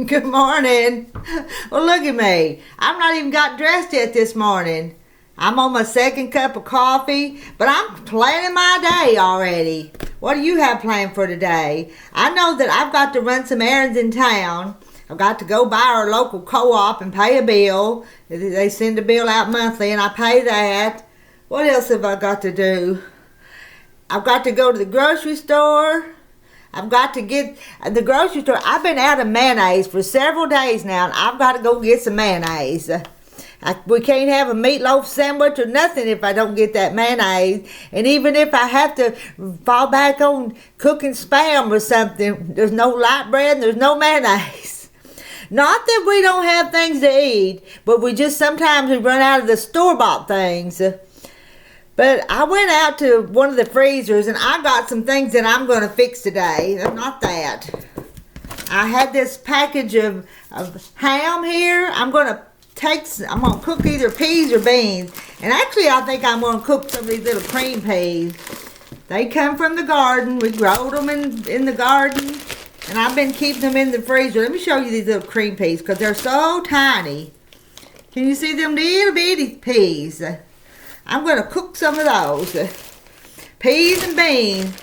Good morning. Well, look at me. I'm not even got dressed yet this morning. I'm on my second cup of coffee, but I'm planning my day already. What do you have planned for today? I know that I've got to run some errands in town. I've got to go by our local co-op and pay a bill. They send a bill out monthly and I pay that. What else have I got to do? I've got to go to the grocery store. I've got to get the grocery store. I've been out of mayonnaise for several days now, and I've got to go get some mayonnaise. We can't have a meatloaf sandwich or nothing if I don't get that mayonnaise. And even if I have to fall back on cooking Spam or something, there's no light bread and there's no mayonnaise. Not that we don't have things to eat, but we just sometimes we run out of the store-bought things. But I went out to one of the freezers and I got some things that I'm going to fix today. Not that. I had this package of ham here. I'm going to cook either peas or beans. And actually I think I'm going to cook some of these little cream peas. They come from the garden. We growed them in the garden. And I've been keeping them in the freezer. Let me show you these little cream peas because they're so tiny. Can you see them little bitty peas? I'm going to cook some of those. Peas and beans.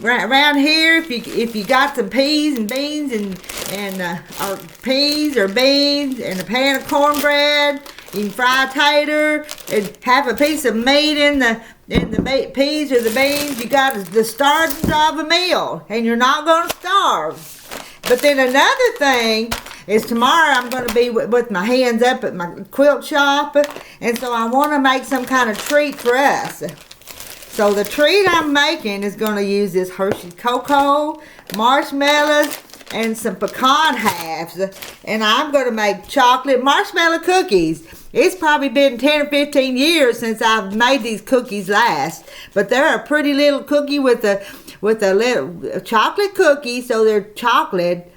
Around here, if you got some peas and beans or peas or beans and a pan of cornbread, you can fry a tater and have a piece of meat in the peas or the beans. You got the startings of a meal, and you're not going to starve. But then another thing is tomorrow I'm going to be with my hands up at my quilt shop, and so I want to make some kind of treat for us. So the treat I'm making is going to use this Hershey's cocoa, marshmallows, and some pecan halves, and I'm going to make chocolate marshmallow cookies. It's probably been 10 or 15 years since I've made these cookies last, but they're a pretty little cookie with a little chocolate cookie, so they're chocolate.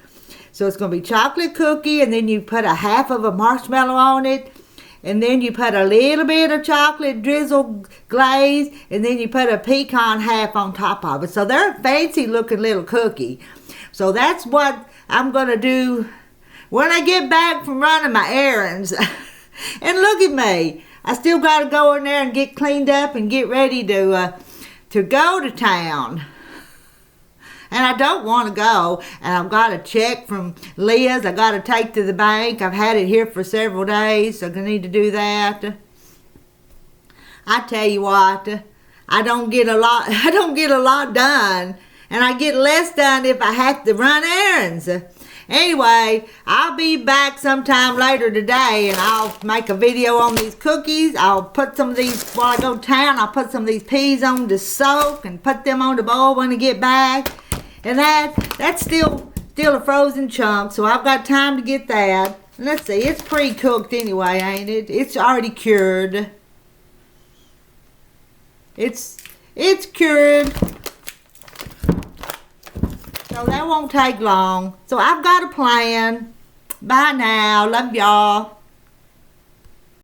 So it's going to be chocolate cookie, and then you put a half of a marshmallow on it, and then you put a little bit of chocolate drizzle glaze, and then you put a pecan half on top of it. So they're a fancy looking little cookie. So that's what I'm going to do when I get back from running my errands. And look at me. I still got to go in there and get cleaned up and get ready to go to town. And I don't want to go. And I've got a check from Liz I got to take to the bank. I've had it here for several days, so I need to do that. I tell you what, I don't get a lot done. And I get less done if I have to run errands. Anyway, I'll be back sometime later today and I'll make a video on these cookies. I'll put some of these, while I go to town, I'll put some of these peas on to soak and put them on the bowl when I get back. And that's still a frozen chunk, so I've got time to get that. And let's see, it's pre-cooked anyway, ain't it? It's already cured. It's cured. So that won't take long. So I've got a plan. Bye now. Love y'all.